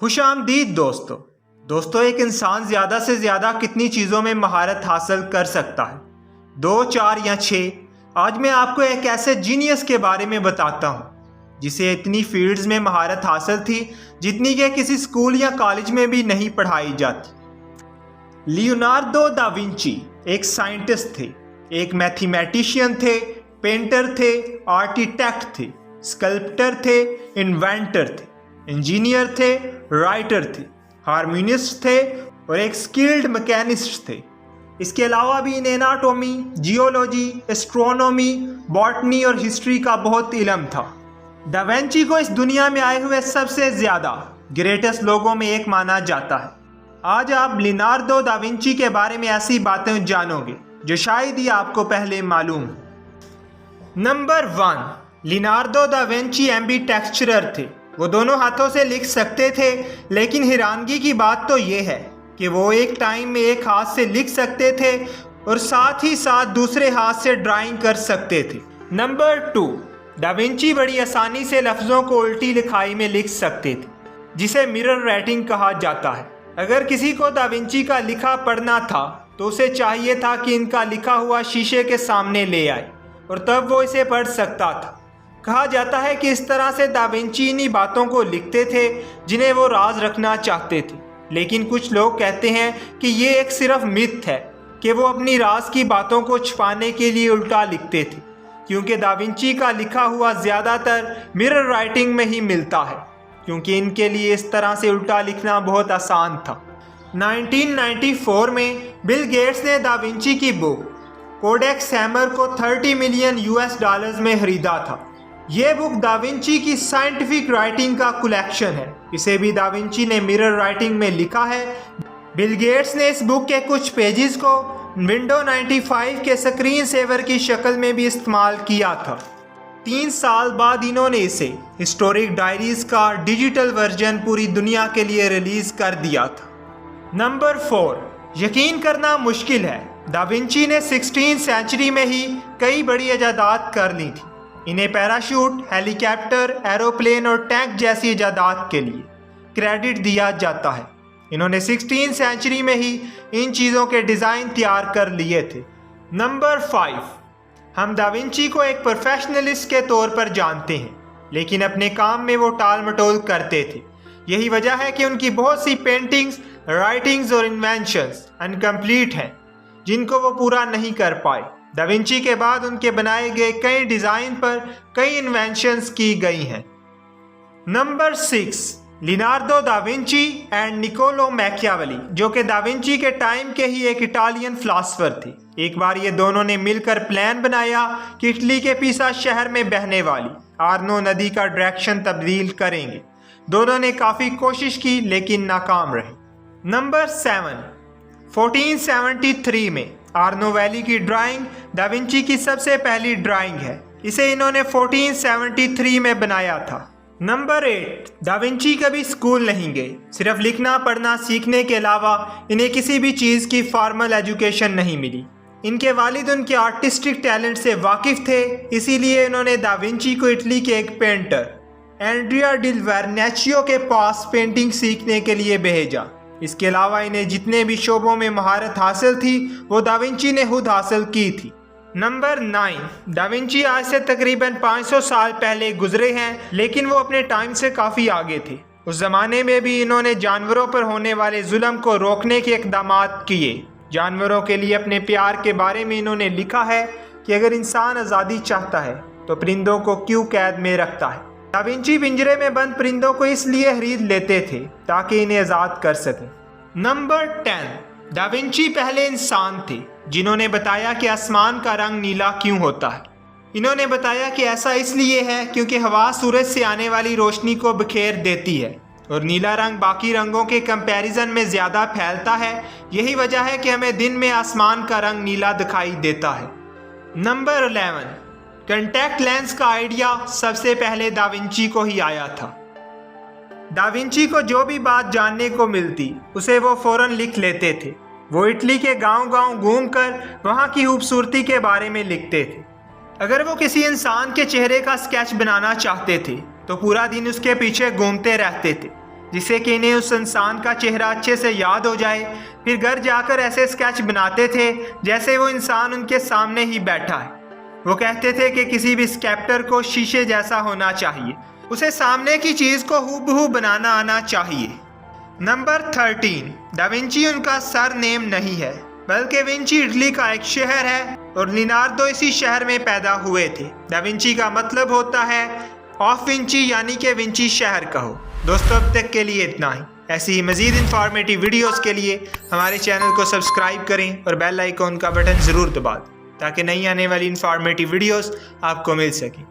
खुशामदीद दोस्तों एक इंसान ज़्यादा से ज़्यादा कितनी चीज़ों में महारत हासिल कर सकता है? 2, 4 या 6? आज मैं आपको एक ऐसे जीनियस के बारे में बताता हूँ जिसे इतनी फील्ड्स में महारत हासिल थी जितनी कि किसी स्कूल या कॉलेज में भी नहीं पढ़ाई जाती। लियोनार्डो दा विंची एक साइंटिस्ट थे, एक मैथमेटिशियन थे, पेंटर थे, आर्किटेक्ट थे, स्कल्प्टर थे, इन्वेंटर थे, इंजीनियर थे, राइटर थे, हार्मोनिस्ट थे और एक स्किल्ड मैकेनिस्ट थे। इसके अलावा भी इन्हें एनाटॉमी, जियोलॉजी, एस्ट्रोनॉमी, बॉटनी और हिस्ट्री का बहुत इल्म था। दा विंची को इस दुनिया में आए हुए सबसे ज़्यादा ग्रेटेस्ट लोगों में एक माना जाता है। आज आप लियोनार्डो दा विंची के बारे में ऐसी बातें जानोगे जो शायद ही आपको पहले मालूम हो। नंबर 1, लियोनार्डो दा विंची एम्बीडेक्स्ट्रर थे। वो दोनों हाथों से लिख सकते थे, लेकिन हैरानगी की बात तो ये है कि वो एक टाइम में एक हाथ से लिख सकते थे और साथ ही साथ दूसरे हाथ से ड्राइंग कर सकते थे। नंबर 2, दा विंची बड़ी आसानी से लफ्ज़ों को उल्टी लिखाई में लिख सकते थे, जिसे मिरर राइटिंग कहा जाता है। अगर किसी को दा विंची का लिखा पढ़ना था तो उसे चाहिए था कि इनका लिखा हुआ शीशे के सामने ले आए और तब वो इसे पढ़ सकता था। कहा जाता है कि इस तरह से दा विंची इन्हीं बातों को लिखते थे जिन्हें वो राज रखना चाहते थे, लेकिन कुछ लोग कहते हैं कि ये एक सिर्फ मिथ है कि वो अपनी राज की बातों को छुपाने के लिए उल्टा लिखते थे, क्योंकि दा विंची का लिखा हुआ ज़्यादातर मिरर राइटिंग में ही मिलता है, क्योंकि इनके लिए इस तरह से उल्टा लिखना बहुत आसान था। 1994 में बिल गेट्स ने दा विंची की बुक कोडेक्स हैमर को $30 मिलियन में खरीदा था। ये बुक दा विंची की साइंटिफिक राइटिंग का कलेक्शन है। इसे भी दा विंची ने मिरर राइटिंग में लिखा है। बिल गेट्स ने इस बुक के कुछ पेजेस को विंडो 95 के स्क्रीन सेवर की शक्ल में भी इस्तेमाल किया था। 3 साल बाद इन्होंने इसे हिस्टोरिक डायरीज का डिजिटल वर्जन पूरी दुनिया के लिए रिलीज कर दिया था। नंबर 4, यकीन करना मुश्किल है, दा विंची ने 16वीं सेंचुरी में ही कई बड़ी इजादात कर ली थी। इन्हें पैराशूट, हेलीकॉप्टर, एरोप्लेन और टैंक जैसी इजादात के लिए क्रेडिट दिया जाता है। इन्होंने 16वीं सेंचुरी में ही इन चीज़ों के डिज़ाइन तैयार कर लिए थे। नंबर 5, हम दा विंची को एक प्रोफेशनलिस्ट के तौर पर जानते हैं, लेकिन अपने काम में वो टाल मटोल करते थे। यही वजह है कि उनकी बहुत सी पेंटिंग्स, राइटिंग्स और इन्वेंशंस अनकम्प्लीट हैं, जिनको वो पूरा नहीं कर पाए। दा विंची के बाद उनके बनाए गए कई डिज़ाइन पर कई इन्वेंशंस की गई हैं। Number 6, Leonardo da Vinci and Niccolo Machiavelli, जो कि दा विंची के टाइम के ही एक इटालियन फिलासफर थे। एक बार ये दोनों ने मिलकर प्लान बनाया कि इटली के पीसा शहर में बहने वाली आर्नो नदी का डायरेक्शन तब्दील करेंगे। दोनों ने काफ़ी कोशिश की लेकिन नाकाम रहे। नंबर 7, 1473 में आर्नो वैली की ड्राइंग दा विंची की सबसे पहली ड्राइंग है। इसे इन्होंने 1473 में बनाया था। नंबर 8, दा विंची कभी स्कूल नहीं गए। सिर्फ लिखना पढ़ना सीखने के अलावा इन्हें किसी भी चीज़ की फॉर्मल एजुकेशन नहीं मिली। इनके वालिद उनके आर्टिस्टिक टैलेंट से वाकिफ़ थे, इसीलिए इन्होंने दा विंची को इटली के एक पेंटर एंड्रिया डिल वेरनेचियो के पास पेंटिंग सीखने के लिए भेजा। इसके अलावा इन्हें जितने भी शोबों में महारत हासिल थी वो दा विंची ने खुद हासिल की थी। नंबर 9, दा विंची आज से तकरीबन 500 साल पहले गुजरे हैं, लेकिन वो अपने टाइम से काफ़ी आगे थे। उस ज़माने में भी इन्होंने जानवरों पर होने वाले जुल्म को रोकने के इक़दामात किए। जानवरों के लिए अपने प्यार के बारे में इन्होंने लिखा है कि अगर इंसान आज़ादी चाहता है तो परिंदों को क्यों कैद में रखता है। दा विंची पिंजरे में बंद परिंदों को इसलिए खरीद लेते थे ताकि इन्हें आज़ाद कर सकें। नंबर 10, दा विंची पहले इंसान थे जिन्होंने बताया कि आसमान का रंग नीला क्यों होता है। इन्होंने बताया कि ऐसा इसलिए है क्योंकि हवा सूरज से आने वाली रोशनी को बिखेर देती है और नीला रंग बाकी रंगों के कंपैरिजन में ज़्यादा फैलता है। यही वजह है कि हमें दिन में आसमान का रंग नीला दिखाई देता है। नंबर 11, कॉन्टैक्ट लेंस का आइडिया सबसे पहले दा विंची को ही आया था। दा विंची को जो भी बात जानने को मिलती उसे वो फ़ौरन लिख लेते थे। वो इटली के गांव-गांव घूमकर वहाँ की खूबसूरती के बारे में लिखते थे। अगर वो किसी इंसान के चेहरे का स्केच बनाना चाहते थे तो पूरा दिन उसके पीछे घूमते रहते थे। जिससे कि इन्हें उस इंसान का चेहरा अच्छे से याद हो जाए। फिर घर जाकर ऐसे स्केच बनाते थे जैसे वो इंसान उनके सामने ही बैठा है। वो कहते थे कि किसी भी स्कल्पटर को शीशे जैसा होना चाहिए, उसे सामने की चीज़ को हूबहू बनाना आना चाहिए। नंबर 13, दा विंची उनका सर नेम नहीं है, बल्कि विंची इटली का एक शहर है और लिनार्डो इसी शहर में पैदा हुए थे। दा विंची का मतलब होता है ऑफ विंची, यानी कि विंची शहर कहो। दोस्तों, अब तक के लिए इतना ही। ऐसी ही मज़ीद इंफॉर्मेटिव वीडियोस के लिए हमारे चैनल को सब्सक्राइब करें और बेल आइकॉन का बटन ज़रूर दबा दें ताकि नई आने वाली इंफॉर्मेटिव वीडियोस आपको मिल सकें।